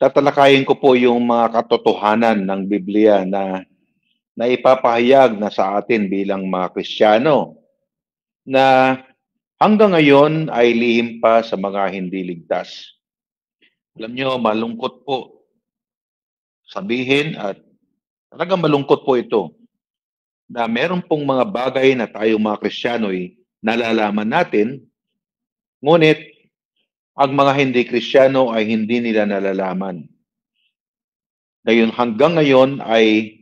tatalakayin ko po yung mga katotohanan ng Biblia na ipapahayag na sa atin bilang mga Kristiyano na hanggang ngayon ay lihim pa sa mga hindi ligtas. Alam nyo, malungkot po sabihin at talagang malungkot po ito na meron pong mga bagay na tayo mga Kristiyano ay nalalaman natin, ngunit ang mga hindi Kristiyano ay hindi nila nalalaman. Ngayon, hanggang ngayon ay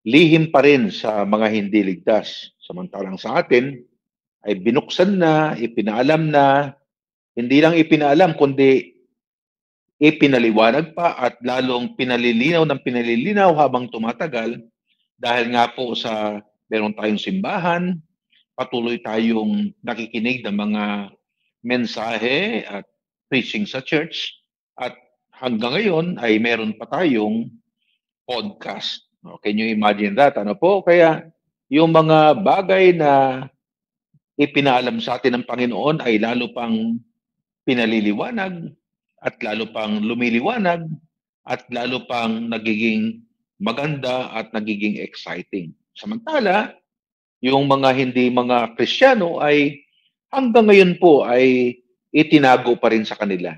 lihim pa rin sa mga hindi ligtas. Samantalang sa atin ay binuksan na, ipinaalam na, hindi lang ipinaalam kundi ipinaliwanag pa at lalong pinalilinaw ng pinalilinaw habang tumatagal dahil nga po sa meron tayong simbahan, patuloy tayong nakikinig ng mga mensahe at preaching sa church at hanggang ngayon ay meron pa tayong podcast. Can you imagine that? Ano po? Kaya yung mga bagay na ipinaalam sa atin ng Panginoon ay lalo pang pinaliliwanag at lalo pang lumiliwanag at lalo pang nagiging maganda at nagiging exciting. Samantala, yung mga hindi mga Kristiyano ay hanggang ngayon po ay itinago pa rin sa kanila.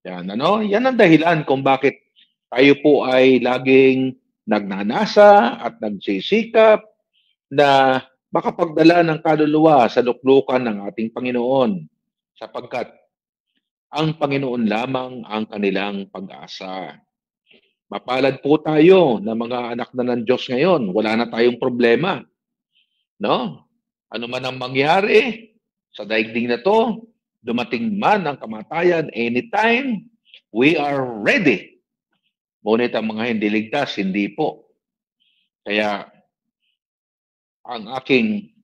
Yan, ano? Yan ang dahilan kung bakit tayo po ay laging nagnanasa at nagsisikap na makapagdala ng kaluluwa sa luklukan ng ating Panginoon sapagkat ang Panginoon lamang ang kanilang pag-asa. Mapalad po tayo na mga anak na ng Diyos ngayon. Wala na tayong problema. No? Ano man ang mangyari sa daigdig na to, dumating man ang kamatayan anytime, we are ready. Ngunit ang mga hindi ligtas, hindi po. Kaya ang aking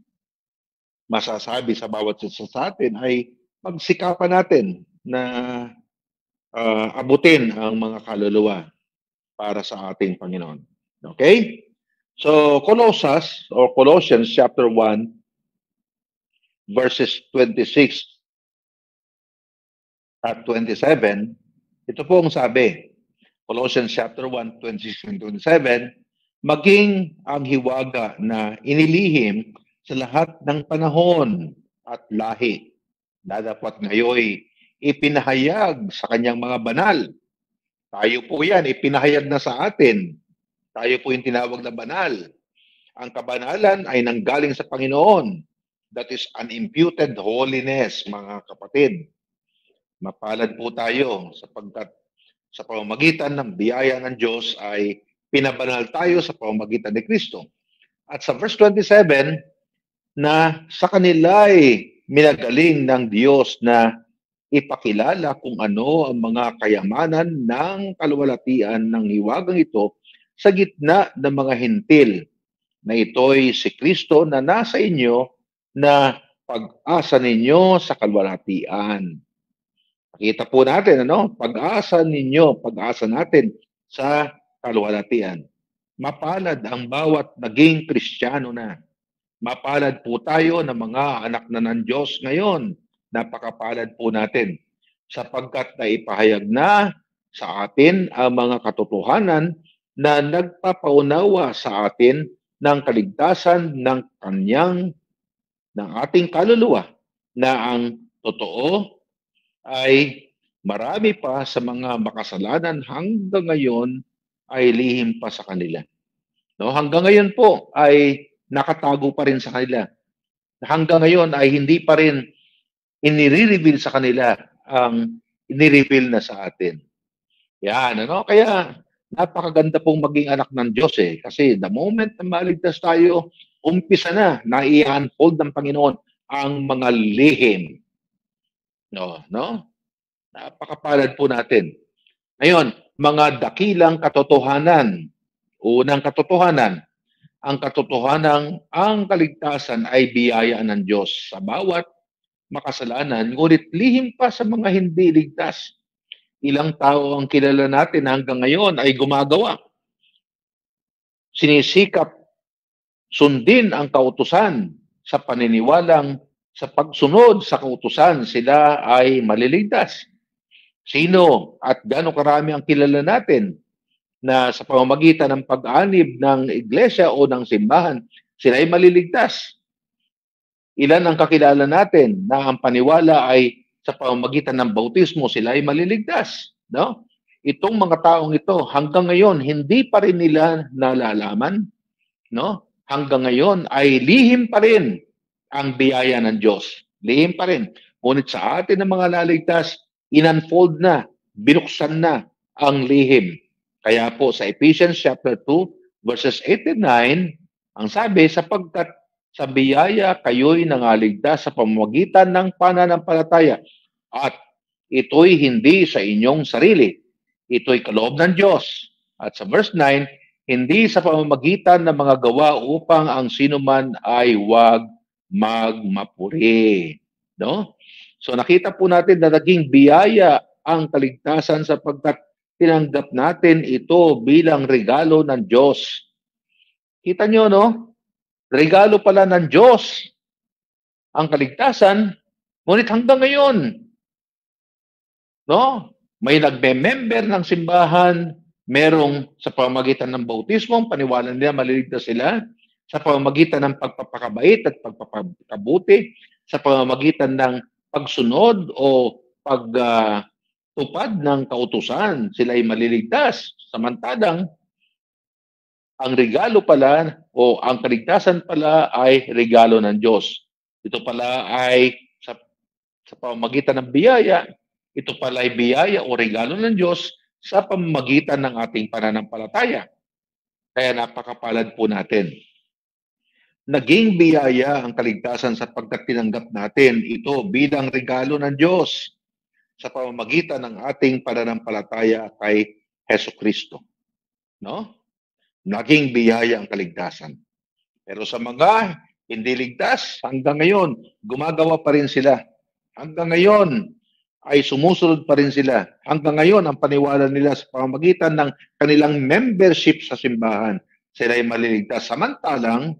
masasabi sa bawat isa sa atin ay magsikapan natin na abutin ang mga kaluluwa para sa ating Panginoon. Okay? So, Colossians chapter 1, verses 26 at 27, ito po ang sabi. Colossians chapter 1, 26 and 27, maging ang hiwaga na inilihim sa lahat ng panahon at lahi na dapat ngayon ipinahayag sa kanyang mga banal. Tayo po yan, ipinahayag na sa atin. Tayo po yung tinawag na banal. Ang kabanalan ay nanggaling sa Panginoon. That is unimputed holiness, mga kapatid. Mapalad po tayo sapagkat sa pamamagitan ng biyaya ng Diyos ay pinabanal tayo sa pamamagitan ni Kristo. At sa verse 27, na sa kanila ay minagaling ng Diyos na ipakilala kung ano ang mga kayamanan ng kaluwalhatian ng hiwagang ito sa gitna ng mga hintil, na ito'y si Kristo na nasa inyo na pag-asa ninyo sa kaluwalhatian. Nakita po natin, ano? Pag-asa ninyo, pag-asa natin sa kaluwalhatian. Mapalad ang bawat naging Kristiyano na. Mapalad po tayo ng mga anak na ng Diyos ngayon. Napakapalad po natin sapagkat naipahayag na sa atin ang mga katotohanan na nagpapaunawa sa atin ng kaligtasan ng ating kaluluwa na ang totoo ay marami pa sa mga makasalanan hanggang ngayon ay lihim pa sa kanila. No, hanggang ngayon po ay nakatago pa rin sa kanila. Hanggang ngayon ay hindi pa rin inire-reveal sa kanila ang inire-reveal na sa atin. Yan, ano? Kaya napakaganda pong maging anak ng Diyos eh. Kasi the moment na maligtas tayo, umpisa na i-unfold ng Panginoon ang mga lihim. No? Napakapalad po natin. Ngayon, mga dakilang katotohanan. Unang katotohanan, ang katotohanan ang kaligtasan ay biyaya ng Diyos sa bawat makasalanan, ngunit lihim pa sa mga hindi ligtas. Ilang tao ang kilala natin hanggang ngayon ay gumagawa. Sinisikap sundin ang kautusan sa paniniwalang sa pagsunod sa kautusan sila ay maliligtas. Sino at gaano karami ang kilala natin na sa pamamagitan ng pag-anib ng iglesia o ng simbahan, sila ay maliligtas? Ilan ang kakilala natin na ang paniwala ay sa pamamagitan ng bautismo, sila ay maliligtas, no? Itong mga taong ito, hanggang ngayon, hindi pa rin nila nalalaman, no? Hanggang ngayon ay lihim pa rin ang biyaya ng Diyos. Lihim pa rin. Ngunit sa atin ng mga laligtas, in-unfold na, binuksan na ang lihim. Kaya po sa Ephesians chapter 2, verses 8 and 9, ang sabi, sapagkat sa biyaya kayo'y nangaligtas sa pamamagitan ng pananampalataya. At ito'y hindi sa inyong sarili. Ito'y kaloob ng Diyos. At sa verse 9, hindi sa pamamagitan ng mga gawa upang ang sinuman ay huwag magmapuri. No? So nakita po natin na naging biyaya ang kaligtasan sapagkat tinanggap natin ito bilang regalo ng Diyos. Kita nyo, no? Regalo pala ng Diyos ang kaligtasan, ngunit hanggang ngayon, no? May nagme-member ng simbahan, merong sa pamamagitan ng bautismo, paniwala nila maliligtas sila, sa pamamagitan ng pagpapakabait at pagpapakabuti, sa pamamagitan ng pagsunod o pagtupad ng kautusan, sila ay maliligtas. Samantalang, ang regalo pala o ang kaligtasan pala ay regalo ng Diyos. Ito pala ay sa pamamagitan ng biyaya, ito pala ay biyaya o regalo ng Diyos sa pamamagitan ng ating pananampalataya. Kaya napakapalad po natin. Naging biyaya ang kaligtasan sapagkat tinanggap natin ito bilang regalo ng Diyos sa pamamagitan ng ating pananampalataya kay Hesukristo. No? Naging biyaya ang kaligtasan. Pero sa mga hindi ligtas, hanggang ngayon, gumagawa pa rin sila. Hanggang ngayon, ay sumusunod pa rin sila. Hanggang ngayon, ang paniwala nila sa pamamagitan ng kanilang membership sa simbahan, sila ay maliligtas. Samantalang,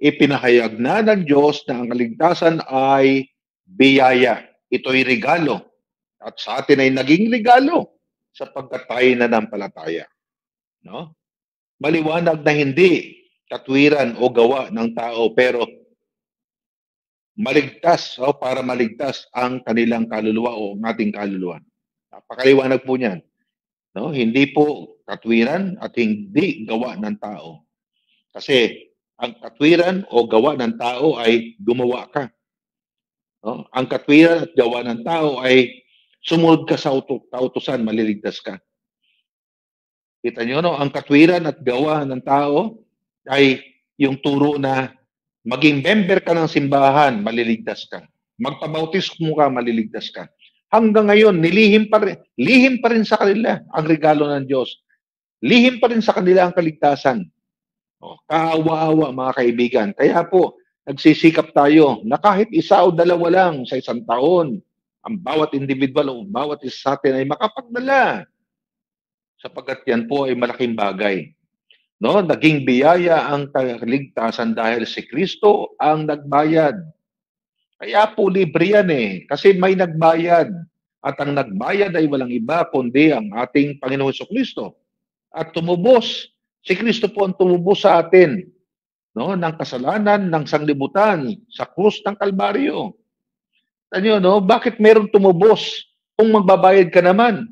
ipinahayag na ng Diyos na ang kaligtasan ay biyaya. Ito'y regalo. At sa atin ay naging regalo sapagkat tayo nananampalataya. No? Maliwanag na hindi katwiran o gawa ng tao, pero maligtas o para maligtas ang kanilang kaluluwa o ang ating kaluluwa. Napakaliwanag po niyan. No? Hindi po katwiran at hindi gawa ng tao. Kasi ang katwiran o gawa ng tao ay gumawa ka. No? Ang katwiran at gawa ng tao ay sumunod ka sa kautusan, maliligtas ka. Kita nyo, no? Ang katwiran at gawa ng tao ay yung turo na maging member ka ng simbahan, maliligtas ka. Magpabautismo ka, maliligtas ka. Hanggang ngayon, lihim pa rin sa kanila ang regalo ng Diyos. Lihim pa rin sa kanila ang kaligtasan. Kaawa-awa, mga kaibigan. Kaya po, nagsisikap tayo na kahit isa o dalawa lang sa isang taon, ang bawat individual o bawat isa sa atin ay makapagdala. Sapagkat yan po ay malaking bagay. No, naging biyaya ang kaligtasan dahil si Kristo ang nagbayad. Kaya po libre yan kasi may nagbayad. At ang nagbayad ay walang iba kundi ang ating Panginoon Jesucristo. At tumubos. Si Kristo po ang tumubos sa atin, no, ng kasalanan ng sanglibutan sa krus ng Kalbaryo. Tanyo, no, bakit meron tumubos kung magbabayad ka naman?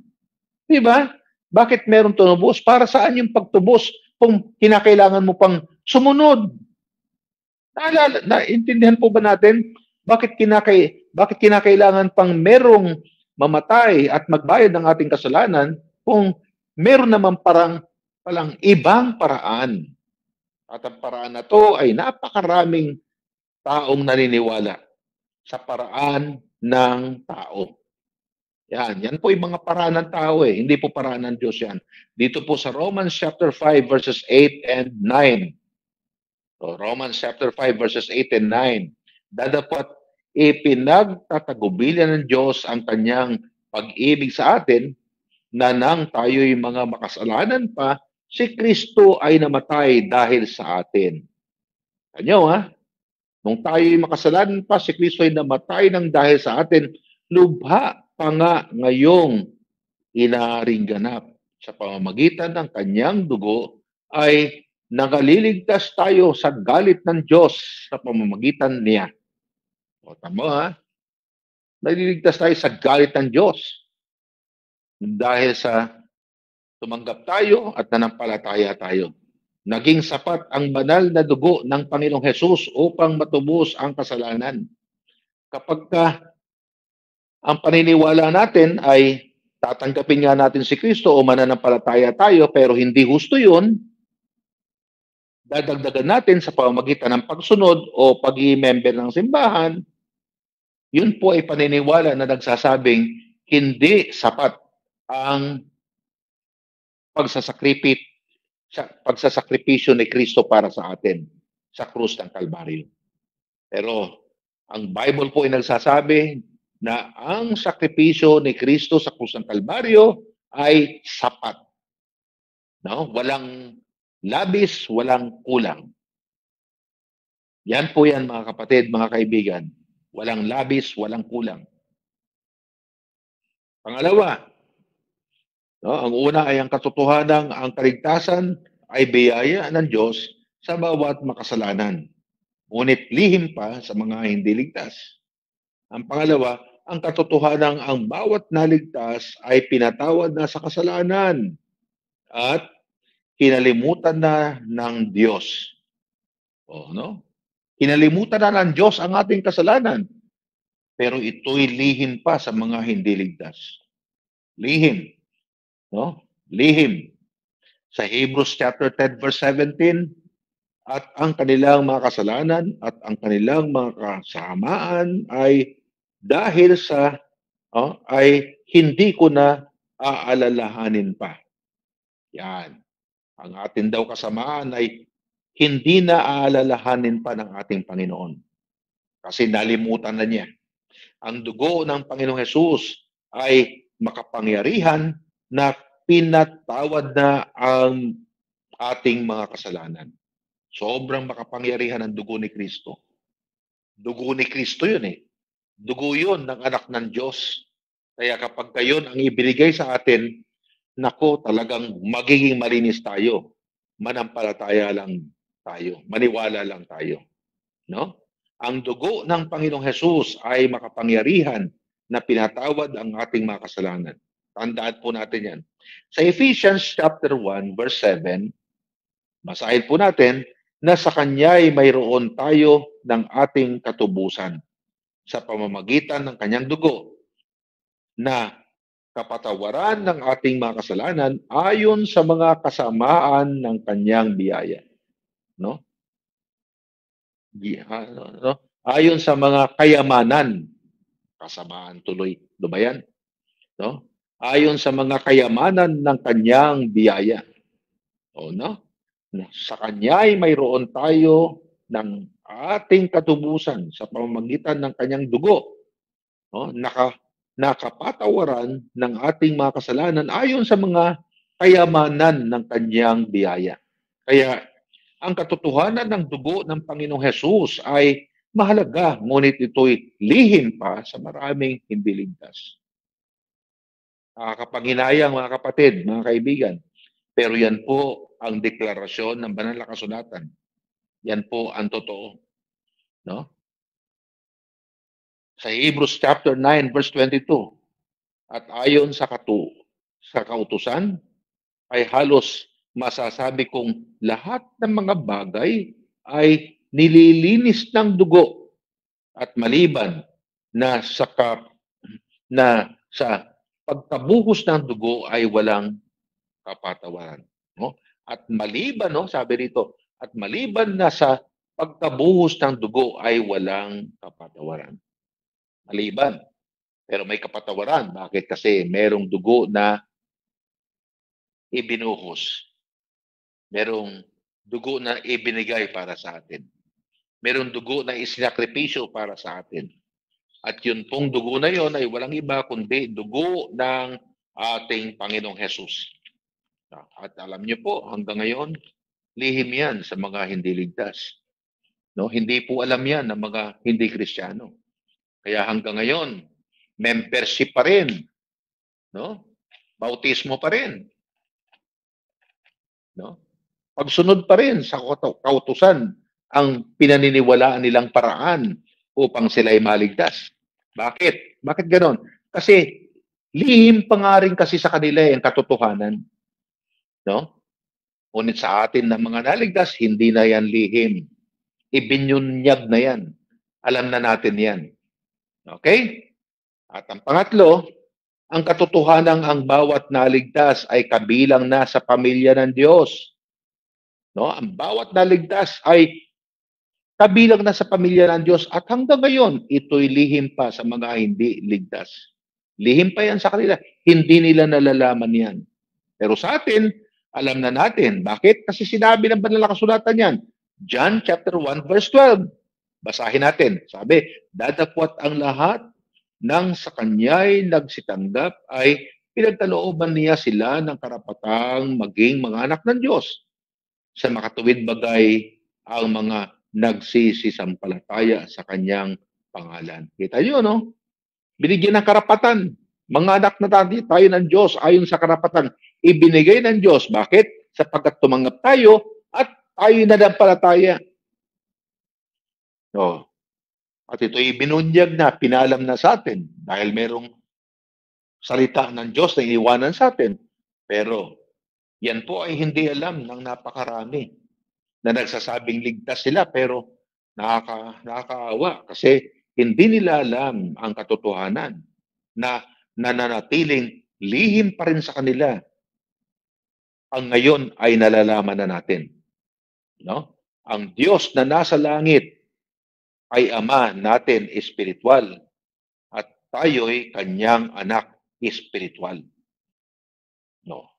Di ba? Bakit meron tumubos? Para saan yung pagtubos kung kinakailangan mo pang sumunod? Naintindihan po ba natin bakit kinakailangan pang merong mamatay at magbayad ng ating kasalanan kung meron naman palang ibang paraan? At ang paraan na to ay napakaraming taong naniniwala sa paraan ng tao. Yan po yung mga paraan ng tao hindi po paraan ng Diyos yan. Dito po sa Romans chapter 5 verses 8 and 9. So, Romans chapter 5 verses 8 and 9. Dadapat ipinagtatagubilyan ng Diyos ang kanyang pag-ibig sa atin na nang tayo'y mga makasalanan pa, si Kristo ay namatay dahil sa atin. Kanyo nung tayo'y makasalanan pa, si Kristo ay namatay ng dahil sa atin, lubha pa nga ngayong inaaring ganap. Sa pamamagitan ng kanyang dugo ay nakaliligtas tayo sa galit ng Diyos sa pamamagitan niya. O tama ha? Naliligtas tayo sa galit ng Diyos dahil sa tumanggap tayo at nanampalataya tayo. Naging sapat ang banal na dugo ng Panginoong Hesus upang matubos ang kasalanan. Kapag ang paniniwala natin ay tatanggapin nga natin si Kristo o mananampalataya tayo pero hindi husto yun, dadagdagan natin sa pamamagitan ng pagsunod o pag-i-member ng simbahan, yun po ay paniniwala na nagsasabing hindi sapat ang pagsasakripisyo ni Kristo para sa atin sa krus ng Kalbaryo. Pero ang Bible po ay nagsasabi na ang sakripisyo ni Kristo sa krus ng Kalbaryo ay sapat. No? Walang labis, walang kulang. Yan po yan mga kapatid, mga kaibigan. Walang labis, walang kulang. Pangalawa, no, ang una ay ang katotohanan, ang kaligtasan ay biyaya ng Diyos sa bawat makasalanan. Ngunit lihim pa sa mga hindi ligtas. Ang pangalawa, ang katotohanan ang bawat naligtas ay pinatawad na sa kasalanan at kinalimutan na ng Diyos. O, no? Kinalimutan na ng Diyos ang ating kasalanan. Pero ito'y lihim pa sa mga hindi ligtas. Lihim. No? Lihim. Sa Hebrews chapter 10 verse 17, at ang kanilang mga kasalanan at ang kanilang mga kasamaan ay dahil sa ay hindi ko na aalalahanin pa. Yan. Ang atin daw kasamaan ay hindi na aalalahanin pa ng ating Panginoon. Kasi nalimutan na niya. Ang dugo ng Panginoong Hesus ay makapangyarihan na pinatawad na ang ating mga kasalanan. Sobrang makapangyarihan ang dugo ni Kristo. Dugo ni Kristo yun eh. Dugo yun ng anak ng Diyos. Kaya kapag kayon ang ibinigay sa atin, nako talagang magiging malinis tayo. Manampalataya lang tayo. Maniwala lang tayo. No? Ang dugo ng Panginoong Hesus ay makapangyarihan na pinatawad ang ating mga kasalanan. Tandaan po natin yan. Sa Ephesians chapter 1 verse 7, basahin po natin na sa Kanya'y mayroon tayo ng ating katubusan sa pamamagitan ng Kanyang dugo na kapatawaran ng ating mga kasalanan ayon sa mga kasamaan ng Kanyang biyaya. No? No? Ayon sa mga kayamanan, kasamaan tuloy, dumayan, no? Ayon sa mga kayamanan ng kanyang biyaya. O no? Sa kanya ay mayroon tayo ng ating katubusan sa pamamagitan ng kanyang dugo. No? Nakapatawaran ng ating mga kasalanan ayon sa mga kayamanan ng kanyang biyaya. Kaya ang katotohanan ng dugo ng Panginoong Hesus ay mahalaga, ngunit ito'y lihim pa sa maraming hindi ligtas. Nakakapanghinayang mga kapatid, mga kaibigan, pero yan po ang deklarasyon ng banal na kasulatan. Yan po ang totoo. No? Sa Hebrews chapter 9 verse 22, at ayon sa kautusan ay halos masasabi kong lahat ng mga bagay ay nililinis ng dugo at maliban na sa pagtabuhos ng dugo ay walang kapatawaran. No? At maliban, no, sabi rito, at maliban na sa pagtabuhos ng dugo ay walang kapatawaran. Maliban. Pero may kapatawaran. Bakit? Kasi merong dugo na ibinuhos. Merong dugo na ibinigay para sa atin. Merong dugo na isinakripisyo para sa atin. At yun pong dugo na yon ay walang iba kundi dugo ng ating Panginoong Hesus. At alam niyo po, hanggang ngayon, lihim yan sa mga hindi ligtas. No? Hindi po alam yan ng mga hindi Kristiyano. Kaya hanggang ngayon, membership pa rin. No? bautismo pa rin, no? Pagsunod pa rin sa kautusan ang pinaniniwalaan nilang paraan upang sila ay maligtas. Bakit? Bakit ganon? Kasi lihim pa nga rin kasi sa kanila ang katotohanan, no? Ngunit sa atin na mga naligtas, hindi na yan lihim. Ibinyunyag na yan. Alam na natin yan. Okay? At ang pangatlo, ang katotohanan ang bawat naligtas ay kabilang na sa pamilya ng Diyos. No? Ang bawat naligtas ay kabilang na sa pamilya ng Diyos at hanggang ngayon, ito'y lihim pa sa mga hindi ligtas. Lihim pa yan sa kanila. Hindi nila nalalaman yan. Pero sa atin, alam na natin. Bakit? Kasi sinabi ng banal na kasulatan yan. John chapter 1 verse 12. Basahin natin. Sabi, datapwat ang lahat ng sa kanya'y nagsitanggap ay pinagkalooban niya sila ng karapatang maging mga anak ng Diyos. Sa makatuwid bagay ang mga nagsisisampalataya sa kanyang pangalan. Kita nyo, no? Binigyan ng karapatan. Mga anak na tayo ng Diyos ayon sa karapatan ibinigay ng Diyos. Bakit? Sapagkat tumanggap tayo at tayo nanampalataya. No. At ito'y binunyag na, pinalam na sa atin dahil merong salita ng Diyos na iniwanan sa atin. Pero yan po ay hindi alam ng napakarami na nagsasabing ligtas sila pero nakakaawa kasi hindi nila alam ang katotohanan na nananatiling lihim pa rin sa kanila. Ang ngayon ay nalalaman na natin. No? Ang Diyos na nasa langit ay Ama natin espiritual at tayo'y kanyang anak espiritual. No.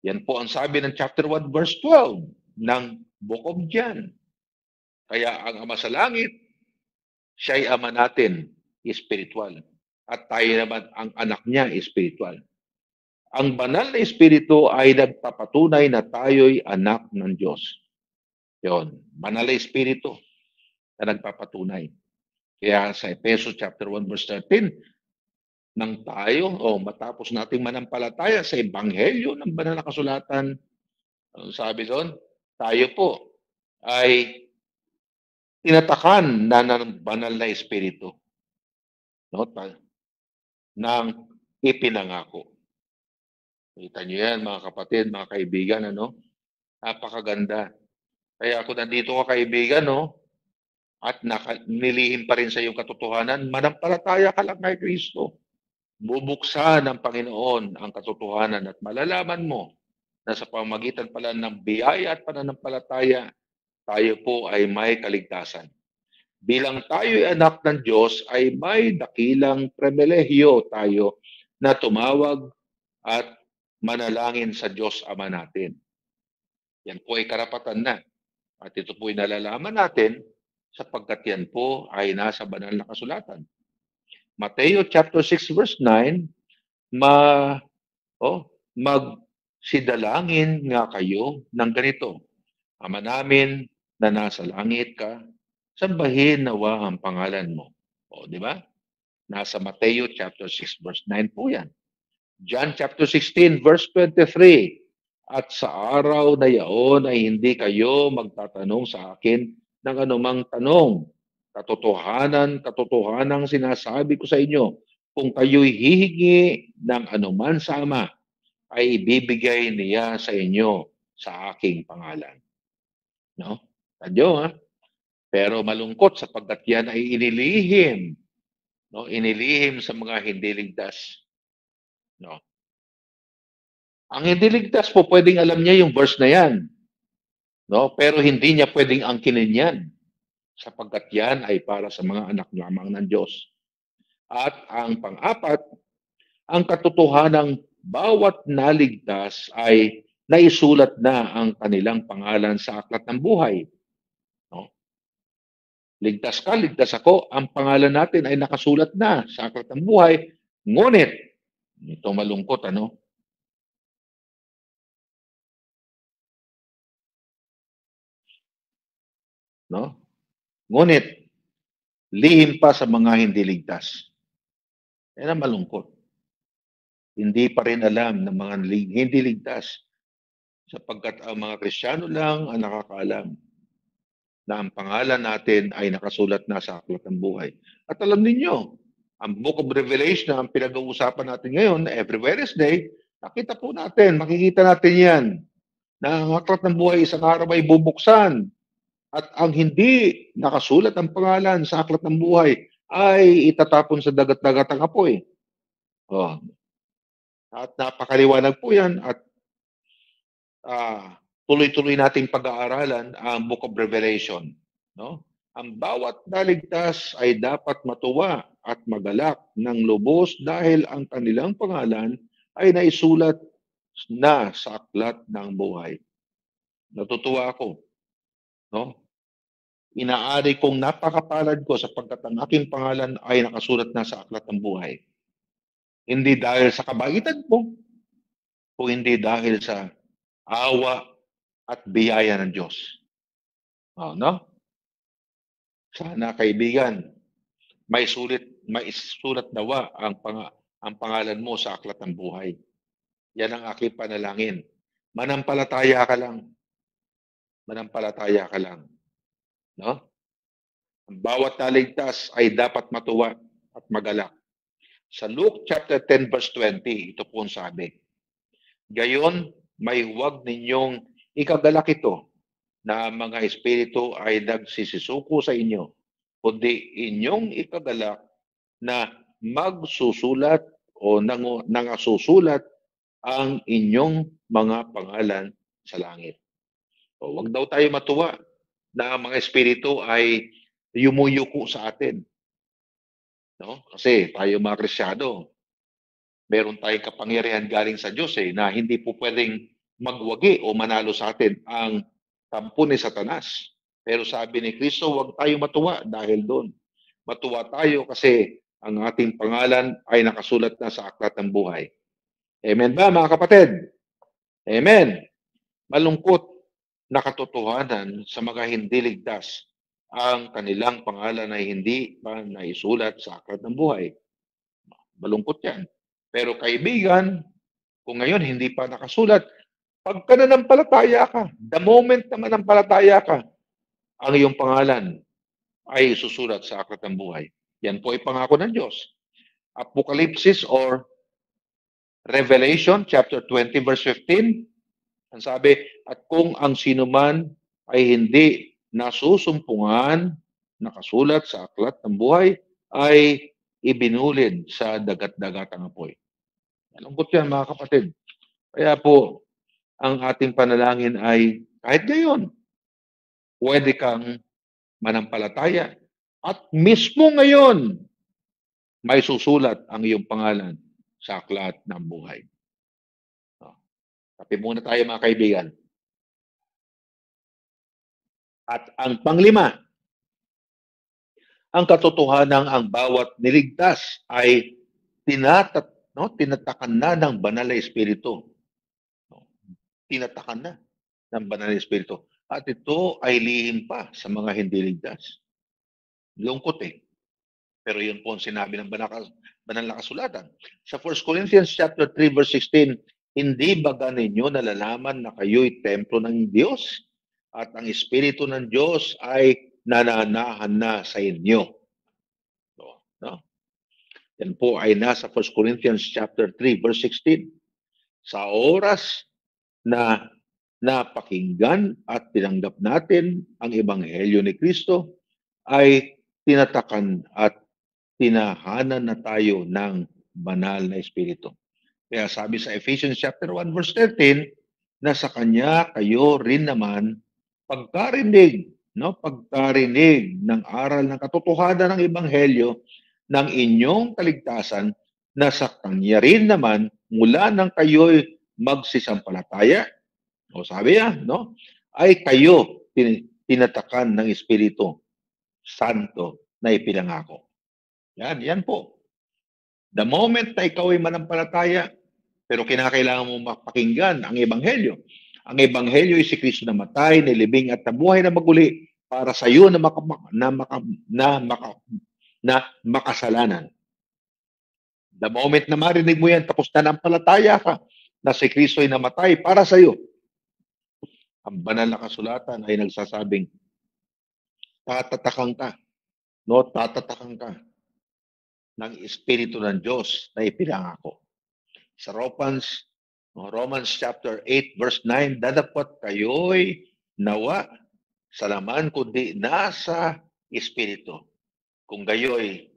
Yan po ang sabi ng chapter 1 verse 12 ng Book of John. Kaya ang Ama sa langit, siya'y Ama natin espiritual at tayo naman ang anak niya espiritual. Ang banal na espiritu ay nagpapatunay na tayo'y anak ng Diyos. Yon, banal na espiritu na nagpapatunay. Kaya sa Efesos chapter 1 verse 13, nang tayo matapos nating manampalataya sa ebanghelyo ng banal na kasulatan, sabi doon, tayo po ay tinatakan na ng banal na espiritu. No? Nang ipinangako. Kita niyo yan, mga kapatid, mga kaibigan, ano? Napakaganda. Kaya ako nandito ka, kaibigan, no? At nilihim pa rin sa iyong katotohanan, manampalataya ka lang kay Kristo. Bubuksan ng Panginoon ang katotohanan at malalaman mo na sa pamagitan pala ng biyaya at pananampalataya, tayo po ay may kaligtasan. Bilang tayo ay anak ng Diyos, ay may dakilang pribilehiyo tayo na tumawag at manalangin sa Diyos Ama natin. Yan po ay karapatan na. At ito po ay nalalaman natin sapagkat yan po ay nasa banal na kasulatan. Mateo chapter 6 verse 9, magsidalangin nga kayo ng ganito. Ama namin na nasa langit ka, sambahin nawa ang pangalan mo. Di ba? Nasa Mateo chapter 6 verse 9 po yan. John chapter 16 verse 23, at sa araw na yaon ay hindi kayo magtatanong sa akin ng anumang tanong. Katotohanang sinasabi ko sa inyo, kung kayo'y hihingi ng anuman sa Ama, ay ibibigay niya sa inyo sa aking pangalan. No? Tadyo, ha? Pero malungkot sapagkat yan ay inilihim. No? Inilihim sa mga hindi ligtas. No? Ang hindi ligtas po, pwedeng alam niya yung verse na yan. No? Pero hindi niya pwedeng angkinin yan. Sapagkat yan ay para sa mga anak lamang ng Diyos. At ang pang-apat, ang katotohanang bawat naligtas ay naisulat na ang kanilang pangalan sa aklat ng buhay. No? Ligtas ka, ligtas ako, ang pangalan natin ay nakasulat na sa aklat ng buhay. Ngunit, ito malungkot, ano? No? Ngunit, lihim pa sa mga hindi ligtas. Yan ang malungkot. hindi pa rin alam ng mga hindi ligtas, sapagkat ang mga Kristiyano lang ang nakakaalam na ang pangalan natin ay nakasulat na sa aklat ng buhay. At alam ninyo, ang Book of Revelation na ang pinag-uusapan natin ngayon, every Wednesday, nakita po natin, makikita natin yan, na ang aklat ng buhay isang araw ay bubuksan. At ang hindi nakasulat ang pangalan sa aklat ng buhay ay itatapon sa dagat-dagat ang apoy. Oh. At napakaliwanag po yan at tuloy-tuloy nating pag-aaralan ang Book of Revelation. No? Ang bawat naligtas ay dapat matuwa at magalak ng lubos dahil ang kanilang pangalan ay naisulat na sa aklat ng buhay. Natutuwa ako. No? Inaari kong napakapalad ko sapagkat ang aking pangalan ay nakasulat na sa aklat ng buhay. Hindi dahil sa kabaitan ko, o hindi dahil sa awa at biyaya ng Diyos. No? Sana kaibigan, may sulat nawa ang pangalan mo sa aklat ng buhay. Yan ang aking panalangin. Manampalataya ka lang. Manampalataya ka lang. No? Ang bawat naligtas ay dapat matuwa at magalak. Sa Luke chapter 10 verse 20, ito po ang sabi. Gayon, may huwag ninyong ikagalak ito na ang mga espiritu ay nagsisisuko sa inyo, kundi inyong ikagalak na magsusulat o nangasusulat ang inyong mga pangalan sa langit. O, huwag daw tayo matuwa na ang mga espiritu ay yumuyuko sa atin. No? Kasi tayo mga Kristyano, meron tayong kapangyarihan galing sa Diyos na hindi po pwedeng magwagi o manalo sa atin ang tampo ni Satanas. Pero sabi ni Kristo, huwag tayo matuwa dahil doon. Matuwa tayo kasi ang ating pangalan ay nakasulat na sa aklat ng buhay. Amen ba mga kapatid? Amen. Malungkot na katotohanan sa mga hindi ligtas ang kanilang pangalan ay hindi pa naisulat sa aklat ng buhay. Malungkot yan. Pero kaibigan, kung ngayon hindi pa nakasulat, pagka nanampalataya ka, the moment na manampalataya ka, ang iyong pangalan ay susulat sa aklat ng buhay. Yan po ay pangako ng Diyos. Apocalypse or Revelation chapter 20 verse 15, ang sabi, at kung ang sinuman ay hindi nasusumpungan, nakasulat sa aklat ng buhay, ay ibinulid sa dagat-dagatang apoy. Malungkot yan mga kapatid. Kaya po, ang ating panalangin ay kahit ngayon, pwede kang manampalataya. At mismo ngayon, may susulat ang iyong pangalan sa aklat ng buhay. Kape muna tayo mga kaibigan. At ang panglima, ang katotohanan ang bawat niligtas ay tinatakan na ng banal na espiritu. Tinatakan na ng banal na espiritu. At ito ay lihim pa sa mga hindi ligtas. Lungkot Pero yun po ang sinabi ng banal na kasulatan. Sa 1 Corinthians chapter 3 verse 16, hindi ba ninyo nalalaman na kayo'y templo ng Diyos at ang Espiritu ng Diyos ay nananahan na sa inyo? No? Yan po ay nasa 1 Corinthians chapter 3 verse 16. Sa oras na napakinggan at tinanggap natin ang Ebanghelyo ni Kristo, ay tinatakan at tinahanan na tayo ng banal na Espiritu. Kaya sabi sa Ephesians chapter 1 verse 13, na sa Kanya kayo rin naman pagkarinig ng aral ng katotohanan ng Ebanghelyo ng inyong kaligtasan, na sa Kanya rin naman mula nang kayo'y magsisampalataya, o sabi ay kayo tinatakan ng Espiritu Santo na ipinangako. Yan po. The moment na ikaw ay manampalataya, pero kinakailangan mo mapakinggan ang Ebanghelyo. Ang Ebanghelyo ay si Kristo na matay, nilibing at nabuhay na maguli para sa iyo na makasalanan. The moment na marinig mo yan, tapos nanampalataya ka na si Kristo ay namatay para sa iyo. Ang banal na kasulatan ay nagsasabing, tatatakan ka, no? Tatatakan ka ng Espiritu ng Diyos na ipinangako. Sa Romans chapter 8 verse 9, dadapat kayo'y nawa sa laman kundi nasa Espiritu. Kung gayo'y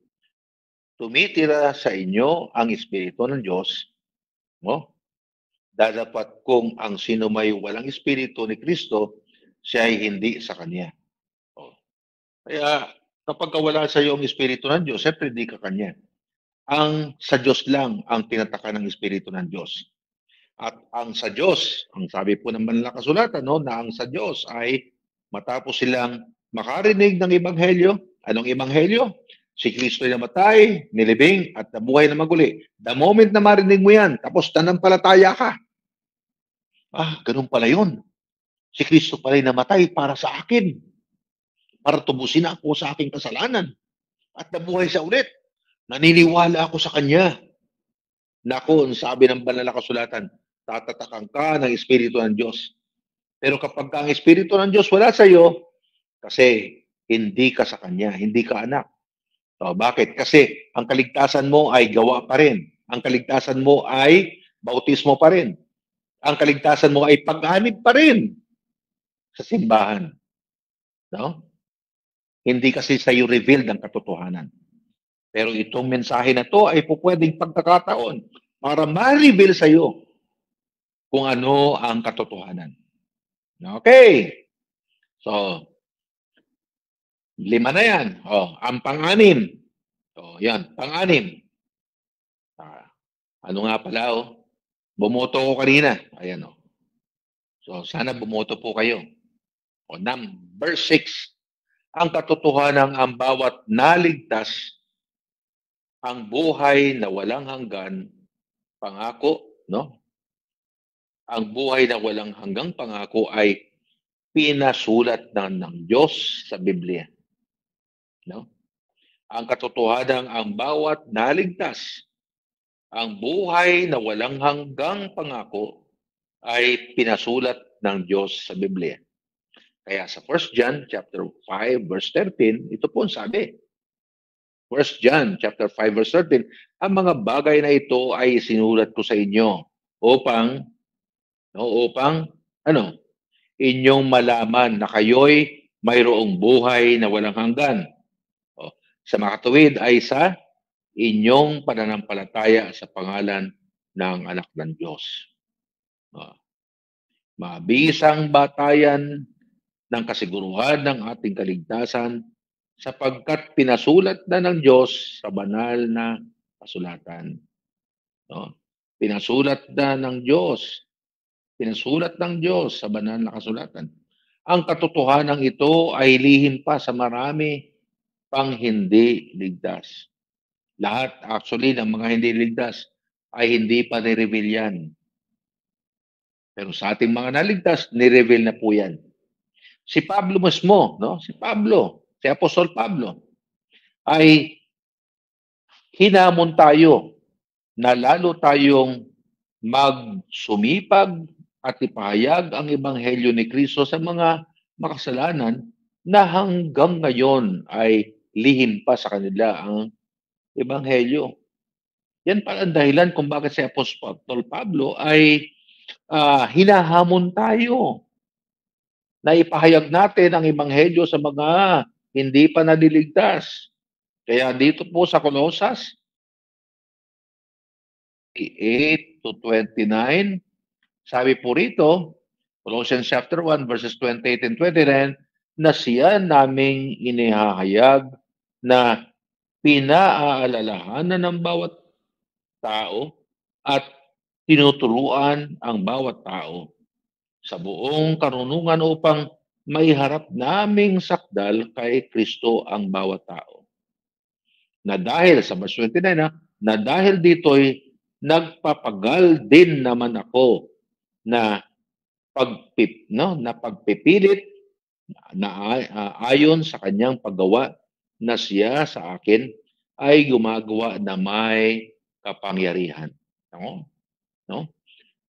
tumitira sa inyo ang Espiritu ng Diyos, no? Dadapat kung ang sino may walang Espiritu ni Kristo, siya ay hindi sa Kanya. O. Kaya kapag wala sa iyo ang Espiritu ng Diyos, siyempre hindi ka Kanya. Ang sa Diyos lang ang tinataka ng Espiritu ng Diyos. At ang sa Diyos, ang sabi po ng banal na kasulatan, no, na ang sa Diyos ay matapos silang makarinig ng Ebanghelyo. Anong Ebanghelyo? Si Kristo ay namatay, nilibing, at nabuhay na maguli. The moment na marinig mo yan, tapos nanampalataya ka. Ganun pala yun. Si Kristo pala ay namatay para sa akin. Para tubusin ako sa aking kasalanan. At nabuhay siya ulit. Naniniwala ako sa Kanya. Naku, sabi ng banal na kasulatan, tatatakan ka ng Espiritu ng Diyos. Pero kapag ang Espiritu ng Diyos wala sa iyo, kasi hindi ka sa Kanya, hindi ka anak. So, bakit? Kasi ang kaligtasan mo ay gawa pa rin. Ang kaligtasan mo ay bautismo pa rin. Ang kaligtasan mo ay pag-anib pa rin sa simbahan. No? Hindi kasi sa iyo revealed ang katotohanan. Pero itong mensahe na to ay pupwedeng pagkakataon para ma-reveal sa iyo kung ano ang katotohanan. Okay. So, 5 na yan. Ang pang-anim. Yan, pang-anim. Ano nga pala, bumoto ko kanina. Ayan, So, sana bumoto po kayo. Number 6. Ang katotohanan ang bawat naligtas ang buhay na walang hanggan, pangako, no? Ang buhay na walang hanggang pangako ay pinasulat ng Diyos sa Biblia. No? Ang katotohanan ang bawat naligtas, ang buhay na walang hanggang pangako ay pinasulat ng Diyos sa Biblia. Kaya sa 1 John chapter 5 verse 13, ito po ang sabi. 1 John chapter 5 verse 13, ang mga bagay na ito ay sinulat ko sa inyo upang inyong malaman na kayo'y mayroong buhay na walang hanggan. Sa makatuwid ay sa inyong pananampalataya sa pangalan ng anak ng Diyos. Mabisang batayan ng kasiguruhan ng ating kaligtasan sapagkat pinasulat na ng Diyos sa banal na kasulatan. Pinasulat na ng Diyos. Pinasulat ng Diyos sa banal na kasulatan. Ang katotohanan ito ay lihim pa sa marami pang hindi ligtas. Lahat actually ng mga hindi ligtas ay hindi pa ni-reveal yan. Pero sa ating mga naligtas, ni-reveal na po yan. Si Pablo mismo, si Apostol Pablo, ay hinamon tayo na lalo tayong magsumipag at ipahayag ang Ebanghelyo ni Kristo sa mga makasalanan na hanggang ngayon ay lihim pa sa kanila ang Ebanghelyo. Yan pala ang dahilan kung bakit si Apostol Pablo ay hinahamon tayo na ipahayag natin ang Ebanghelyo sa mga hindi pa naliligtas. Kaya dito po sa Colossus 8 to 29, sabi po rito, Colossians chapter 1 verses 28 and 29, na siya naming inihahayag na pinaaalalahanan ng bawat tao at tinuturuan ang bawat tao sa buong karunungan upang maiharap naming sakdal kay Kristo ang bawat tao. Na dahil, sa verse 29, na dahil dito'y nagpapagal din naman ako na pagpipilit na ayon sa kanyang paggawa na siya sa akin ay gumagawa na may kapangyarihan. No? No?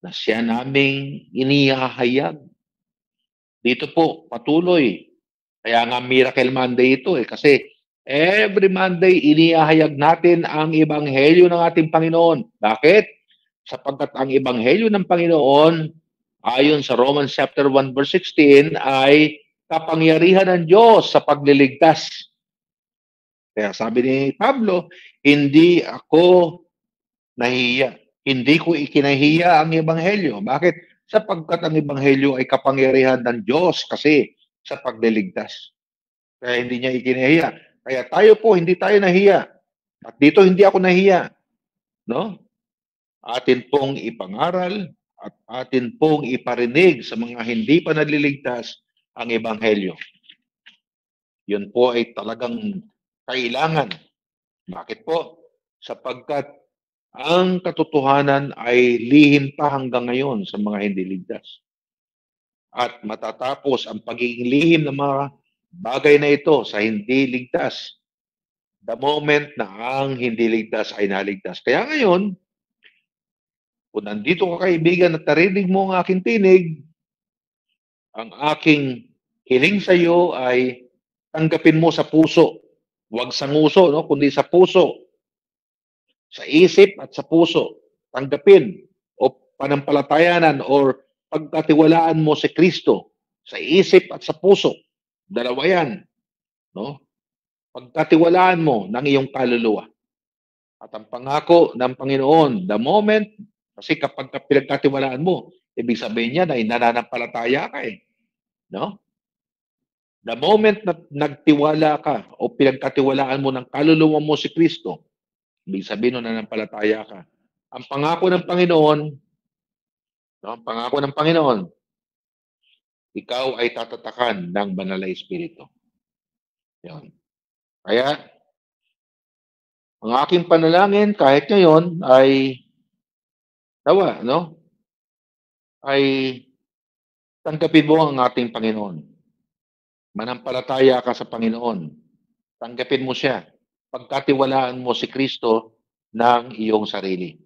Na siya naming inihahayag. Dito po, patuloy. Kaya nga Miracle Monday ito kasi every Monday inihahayag natin ang ebanghelyo ng ating Panginoon. Bakit? Sapagkat ang ebanghelyo ng Panginoon ayon sa Romans chapter 1 verse 16 ay kapangyarihan ng Diyos sa pagliligtas. Kaya sabi ni Pablo, hindi ako nahiya. Hindi ko ikinahiya ang ebanghelyo. Bakit? Sapagkat ang ebanghelyo ay kapangyarihan ng Diyos kasi sa pagliligtas. Kaya hindi niya ikinahiya. Kaya tayo po, hindi tayo nahiya. At dito hindi ako nahiya. No? Atin pong ipangaral at atin pong iparinig sa mga hindi pa naliligtas ang ebanghelyo. Yun po ay talagang kailangan. Bakit po? Sapagkat ang katotohanan ay lihim pa hanggang ngayon sa mga hindi ligtas. At matatapos ang pagiging lihim ng mga bagay na ito sa hindi ligtas the moment na ang hindi ligtas ay naligtas. Kaya ngayon, kung nandito ka kaibigan at narinig mo ang aking tinig, ang aking hiling sa iyo ay tanggapin mo sa puso. Huwag sa nguso, no? Kundi sa puso. Sa isip at sa puso. Tanggapin o panampalatayanan or pagkatiwalaan mo si Kristo sa isip at sa puso. Dalawa yan. No? Pagkatiwalaan mo ng iyong kaluluwa. At ang pangako ng Panginoon, the moment, kasi kapag pinagkatiwalaan mo, ibig sabihin niya na nananampalataya ka eh. No? The moment na nagtiwala ka o pinagkatiwalaan mo ng kaluluwa mo si Kristo, ibig sabihin na nananampalataya ka. Ang pangako ng Panginoon, no, ang pangako ng Panginoon, ikaw ay tatatakan ng banal na Espiritu. Yan. Kaya, ang aking panalangin kahit ngayon ay nawa, no? Ay tanggapin mo ang ating Panginoon. Manampalataya ka sa Panginoon. Tanggapin mo siya. Pagkatiwalaan mo si Kristo ng iyong sarili.